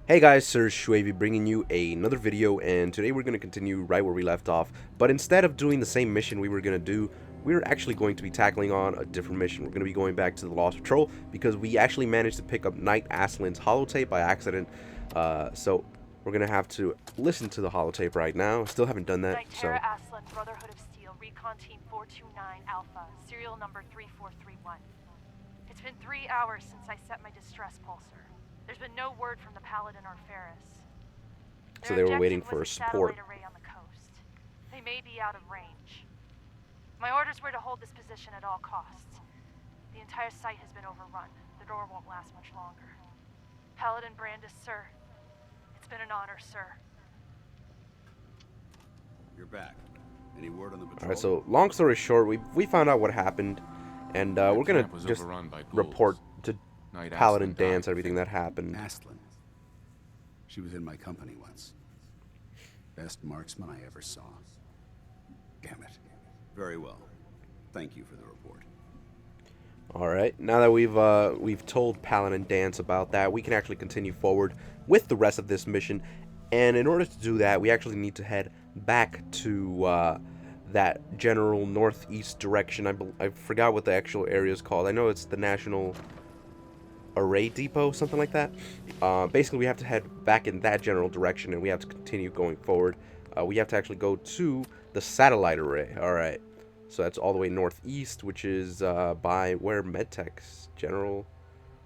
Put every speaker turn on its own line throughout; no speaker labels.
Hey guys, Sir Shuavi bringing you another video, and today we're going to continue right where we left off. But instead of doing the same mission we were going to do, we're actually going to be tackling on a different mission. We're going to be going back to the Lost Patrol because we actually managed to pick up Knight Aslan's holotape by accident. So we're going to have to listen to the holotape right now. Still haven't done that,
Knight
so...
Aslan, Brotherhood of Steel, Recon Team 429 Alpha, serial number 3431. It's been 3 hours since I set my distress pulsar. There's been no word from the Paladin or Ferris.
So
Their
they were waiting
objective
for
was a
support.
satellite array on the coast. They may be out of range. My orders were to hold this position at all costs. The entire site has been overrun. The door won't last much longer. Paladin Brandis, sir. It's been an honor, sir.
You're back. Any word on the patrol?
Alright, so long story short, we found out what happened, and we're going to just report to Paladin Dance everything that happened.
Aslan. She was in my company once. Best marksman I ever saw. Damn it. Very well. Thank you for the report.
Alright, now that we've told Paladin Dance about that, we can actually continue forward with the rest of this mission. And in order to do that, we actually need to head back to that general northeast direction. I forgot what the actual area is called. I know it's the National Array Depot, something like that. Basically, we have to head back in that general direction, and we have to continue going forward. We have to actually go to the satellite array. Alright, so that's all the way northeast, which is by where Medtech's general...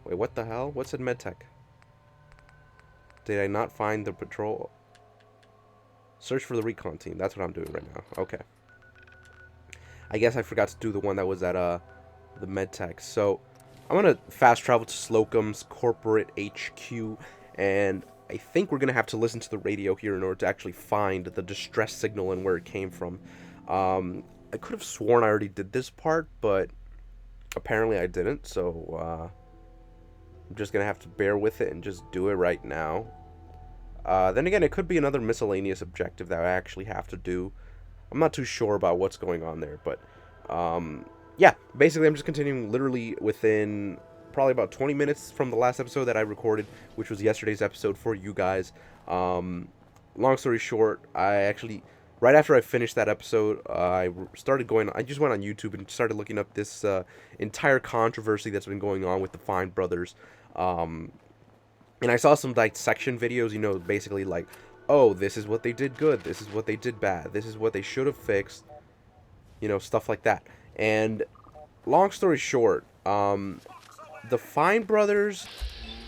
Wait, what the hell? What said Medtech? Did I not find the patrol? Search for the recon team. That's what I'm doing right now. Okay. I guess I forgot to do the one that was at the Medtech. So I'm gonna fast travel to Slocum's corporate HQ, and I think we're gonna have to listen to the radio here in order to actually find the distress signal and where it came from. I could have sworn I already did this part, but apparently I didn't. So I'm just gonna have to bear with it and just do it right now. Then again, it could be another miscellaneous objective that I actually have to do. I'm not too sure about what's going on there, but yeah, basically I'm just continuing literally within probably about 20 minutes from the last episode that I recorded, which was yesterday's episode for you guys. Long story short, I actually, right after I finished that episode, I just went on YouTube and started looking up this entire controversy that's been going on with the Fine brothers. And I saw some dissection videos, you know, basically like, oh, this is what they did good, this is what they did bad, this is what they should have fixed, you know, stuff like that. And long story short, the Fine brothers,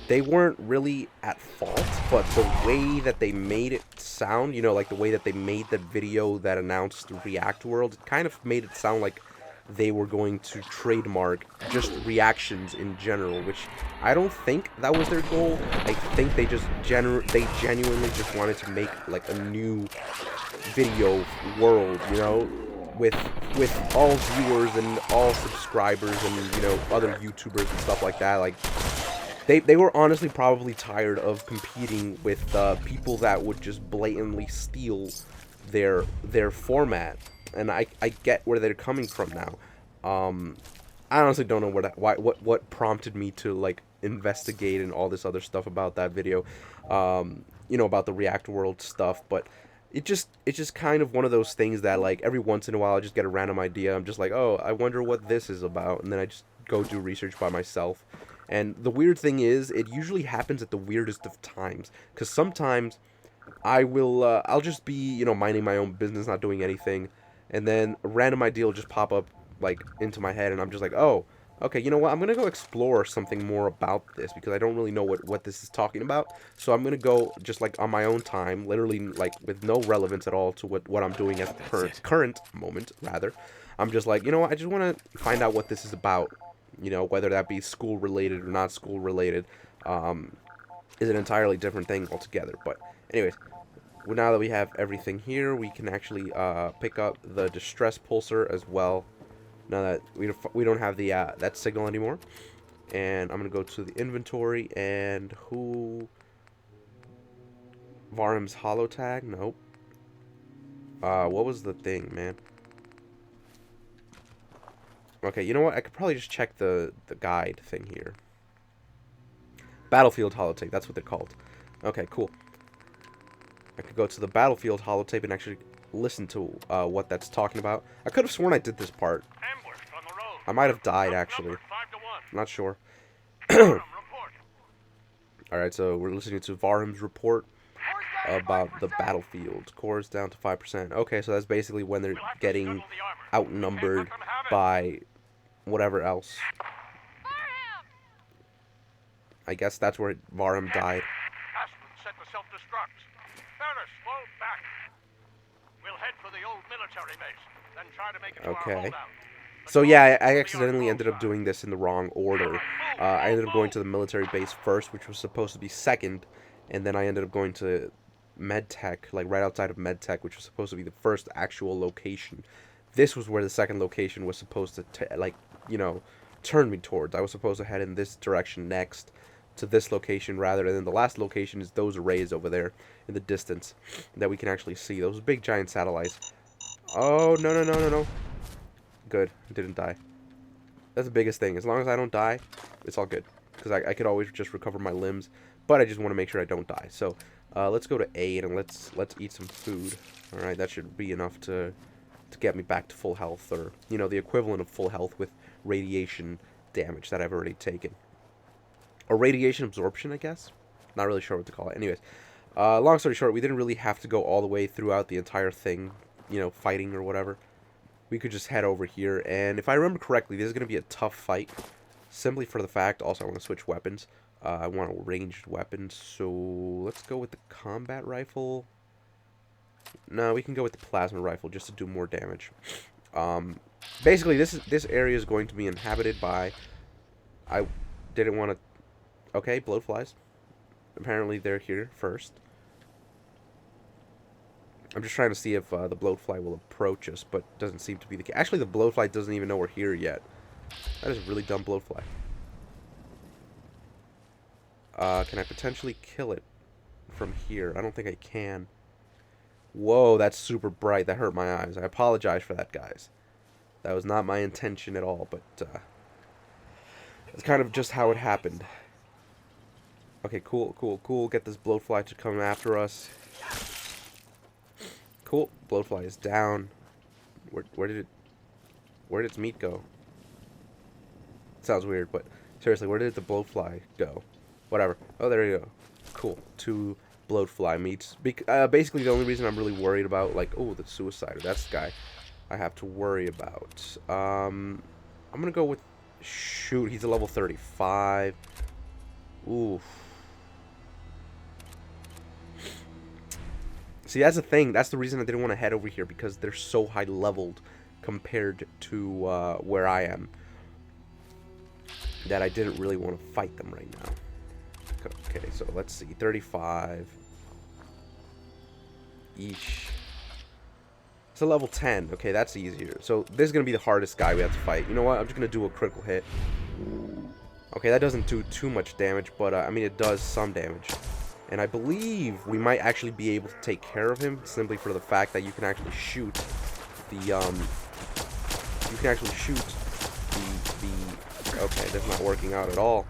they weren't really at fault, but the way that they made it sound, you know, like the way that they made the video that announced React World, it kind of made it sound like they were going to trademark just reactions in general, which I don't think that was their goal. I think they just genuinely just wanted to make like a new video world, you know, with all viewers and all subscribers and, you know, other YouTubers and stuff like that. Like they were honestly probably tired of competing with people that would just blatantly steal their format. And I get where they're coming from now. I honestly don't know what prompted me to like investigate and all this other stuff about that video. You know, about the React World stuff, but it's just kind of one of those things that like every once in a while I just get a random idea. I'm just like, oh, I wonder what this is about, and then I just go do research by myself. And the weird thing is, it usually happens at the weirdest of times, because sometimes I'll just be, you know, minding my own business, not doing anything, and then a random idea will just pop up, like, into my head, and I'm just like, oh, okay, you know what, I'm gonna go explore something more about this, because I don't really know what this is talking about, so I'm gonna go, just, like, on my own time, literally, like, with no relevance at all to what I'm doing at the current moment, rather. I'm just like, you know what, I just want to find out what this is about, you know, whether that be school-related or not school-related, is an entirely different thing altogether, but, anyways. Well, now that we have everything here, we can actually pick up the distress pulsar as well. Now that we don't have the that signal anymore, and I'm gonna go to the inventory and Varnum's holo tag. Nope. What was the thing, man? Okay, you know what? I could probably just check the guide thing here. Battlefield holotape, that's what they're called. Okay, cool. I could go to the Battlefield holotape and actually listen to what that's talking about. I could have sworn I did this part. I might have died, actually. I'm not sure. Alright, so we're listening to Varham's report about the battlefield. Cores down to 5%. Okay, so that's basically when they're getting outnumbered by whatever else. I guess that's where Varham died. Okay. So yeah, I accidentally ended up doing this in the wrong order. I ended up going to the military base first, which was supposed to be second, and then I ended up going to MedTech, like right outside of MedTech, which was supposed to be the first actual location. This was where the second location was supposed to, like, you know, turn me towards. I was supposed to head in this direction next to this location rather, and then the last location is those arrays over there in the distance that we can actually see. Those big giant satellites. Oh, no, no, no, no, no. Good. I didn't die. That's the biggest thing. As long as I don't die, it's all good. Because I could always just recover my limbs, but I just want to make sure I don't die. So, let's go to aid and let's eat some food. Alright, that should be enough to get me back to full health, or, you know, the equivalent of full health with radiation damage that I've already taken. Or radiation absorption, I guess? Not really sure what to call it. Anyways, long story short, we didn't really have to go all the way throughout the entire thing, you know, fighting or whatever. We could just head over here, and if I remember correctly, this is going to be a tough fight, simply for the fact, also I want to switch weapons. I want a ranged weapon, so let's go with the combat rifle. No, we can go with the plasma rifle just to do more damage. Basically, this area is going to be inhabited by... I didn't want to... Okay, bloatflies. Apparently they're here first. I'm just trying to see if the bloatfly will approach us, but doesn't seem to be the case. Actually, the bloatfly doesn't even know we're here yet. That is a really dumb bloatfly. Can I potentially kill it from here? I don't think I can. Whoa, that's super bright. That hurt my eyes. I apologize for that, guys. That was not my intention at all, but it's kind of just how it happened. Okay, cool, cool, cool. Get this bloatfly to come after us. Cool. Bloatfly is down. Where did its meat go? Sounds weird, but seriously, where did the bloatfly go? Whatever. Oh, there you go. Cool. 2 bloatfly meats. Basically, the only reason I'm really worried about, like, oh, the suicider. That's the guy I have to worry about. I'm gonna go with... Shoot, he's a level 35. Oof. See, that's the thing. That's the reason I didn't want to head over here, because they're so high leveled compared to where I am, that I didn't really want to fight them right now. Okay, so let's see. 35 each. It's a level 10. Okay, that's easier. So this is going to be the hardest guy we have to fight. You know what? I'm just going to do a critical hit. Okay, that doesn't do too much damage, but I mean, it does some damage. And I believe we might actually be able to take care of him, simply for the fact that you can actually shoot the, okay, that's not working out at all.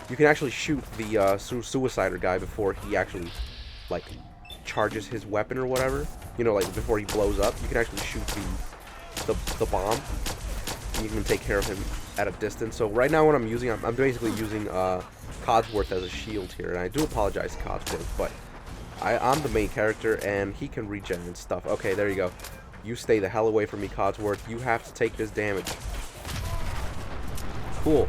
You can actually shoot the, suicider guy before he actually, like, charges his weapon or whatever. You know, like, before he blows up. You can actually shoot the bomb. And you can take care of him at a distance. So right now what I'm using, I'm basically using, Codsworth as a shield here, and I do apologize to Codsworth, but I'm the main character, and he can regen and stuff. Okay, there you go. You stay the hell away from me, Codsworth. You have to take this damage. Cool.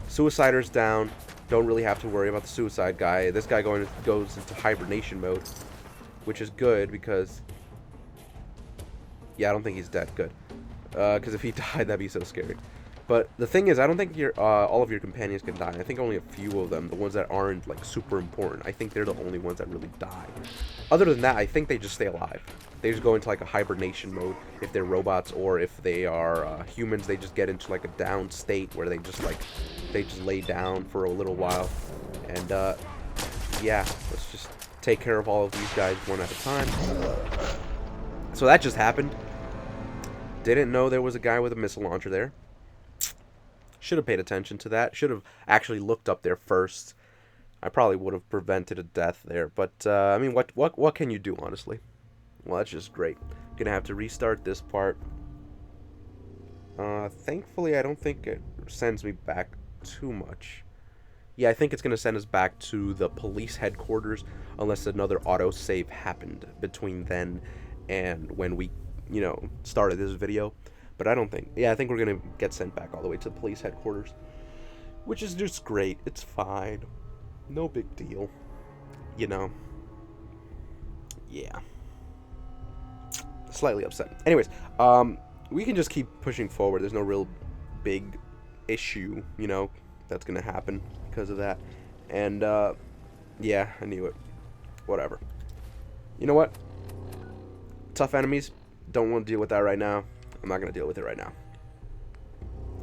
Suicider's down. Don't really have to worry about the suicide guy. This guy goes into hibernation mode, which is good because... Yeah, I don't think he's dead. Good. Because if he died, that'd be so scary. But the thing is, I don't think all of your companions can die. I think only a few of them, the ones that aren't, like, super important. I think they're the only ones that really die. Other than that, I think they just stay alive. They just go into, like, a hibernation mode if they're robots, or if they are humans, they just get into, like, a down state where they just lay down for a little while. And, yeah, let's just take care of all of these guys one at a time. So that just happened. Didn't know there was a guy with a missile launcher there. Should have paid attention to that. Should have actually looked up there first I probably would have prevented a death there, but I mean, what can you do, honestly? Well, that's just great. Gonna have to restart this part. Thankfully, I don't think it sends me back too much. Yeah, I think it's gonna send us back to the police headquarters, unless another autosave happened between then and when we, started this video. But I don't think. Yeah, I think we're gonna get sent back all the way to the police headquarters, which is just great. It's fine. No big deal. Yeah. Slightly upset. Anyways, we can just keep pushing forward. There's no real big issue, that's gonna happen because of that. And yeah, I knew it. Whatever. You know what? Tough enemies. Don't want to deal with that right now. I'm not gonna deal with it right now.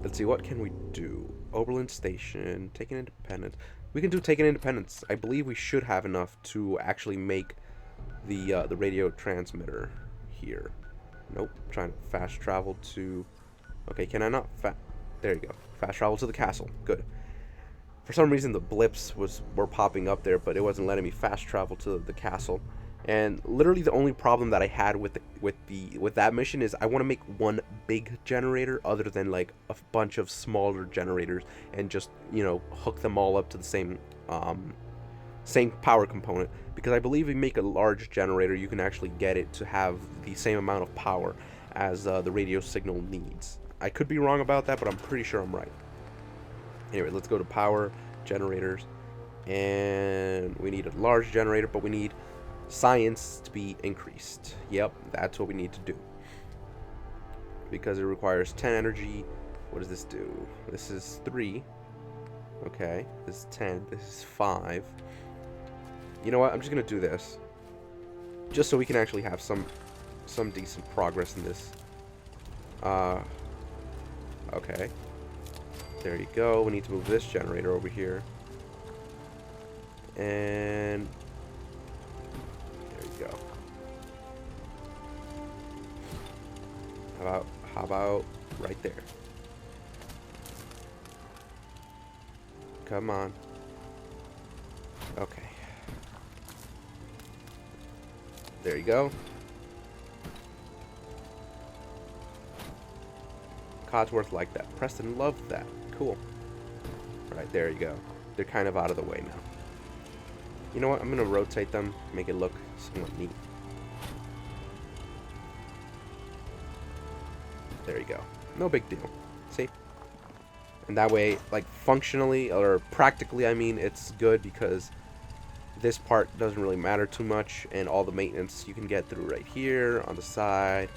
Let's see, what can we do? Oberlin Station, Taking Independence. We can do Taking Independence. I believe we should have enough to actually make the radio transmitter here. Nope. Trying to fast travel to... Okay, can I not there you go. Fast travel to the castle. Good. For some reason the blips were popping up there, but it wasn't letting me fast travel to the castle. And literally the only problem that I had with that mission is I want to make one big generator other than like a bunch of smaller generators and just, hook them all up to the same power component, because I believe if you make a large generator you can actually get it to have the same amount of power as the radio signal needs. I could be wrong about that, but I'm pretty sure I'm right. Anyway, let's go to power generators, and we need a large generator, but we need science to be increased. Yep, that's what we need to do, because it requires 10 energy. What does this do? This is 3. Okay, this is 10. This is 5. You know what? I'm just gonna do this, just so we can actually have some decent progress in this. Okay. There you go. We need to move this generator over here, and there you go. How about right there? Come on. Okay. There you go. Codsworth liked that. Preston loved that. Cool. Alright, there you go. They're kind of out of the way now. You know what? I'm going to rotate them, make it look somewhat neat. There you go. No big deal. See? And that way, like, functionally, or practically, I mean, it's good because this part doesn't really matter too much, and all the maintenance you can get through right here, on the side,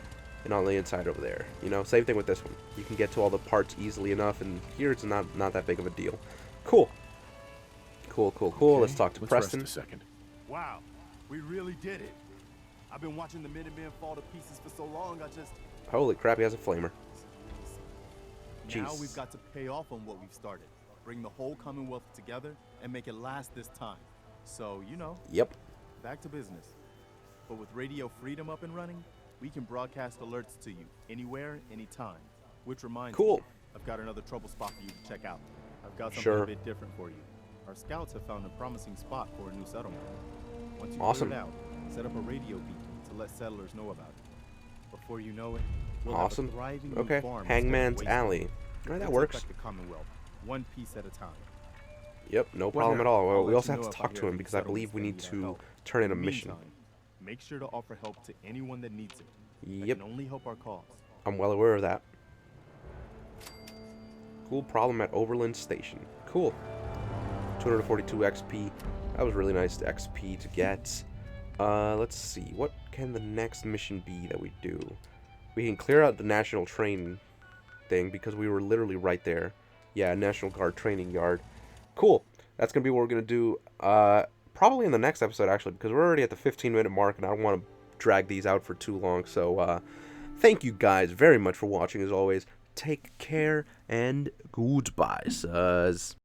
and on the inside over there. Same thing with this one. You can get to all the parts easily enough, and here it's not that big of a deal. Cool. Cool. Okay, let's talk to Preston.
Rest a second.
Wow, we really did it. I've been watching the Minutemen fall to pieces for so long, I just...
Holy crap, he has a flamer.
Now
Jeez.
we've got to pay off on what we've started. Bring the whole Commonwealth together and make it last this time. So,
Yep.
back to business. But with Radio Freedom up and running, we can broadcast alerts to you anywhere, anytime. Which reminds
Cool.
me, I've got another trouble spot for you to check out. I've got something
Sure.
a bit different for you. Our scouts have found a promising spot for a new settlement. Once you
Awesome.
figure it out, set up a radio beacon to let settlers know about it. Before you know it, we'll
Awesome.
have a thriving new
Okay.
farm
Hangman's
instead of
Alley.
wasteland.
Alright, that
We'll
works.
take back the Commonwealth, one piece at a time.
Yep, no
Well,
problem
here,
at all. Well,
I'll
we
let
also
you
have
know
to
if I
talk
hear
to him
any
because I believe
settlements
we
that
need
need our
to
help.
turn in a
In the
mission.
meantime, make sure to offer help to anyone that needs it. That
Yep,
can only help our cause.
I'm well aware of that. Cool problem at Oberlin Station. Cool. 242 XP. That was really nice XP to get. Let's see. What can the next mission be that we do? We can clear out the National Train thing because we were literally right there. Yeah, National Guard Training Yard. Cool. That's going to be what we're going to do probably in the next episode, actually, because we're already at the 15-minute mark, and I don't want to drag these out for too long. So, thank you guys very much for watching, as always. Take care, and goodbye, sirs.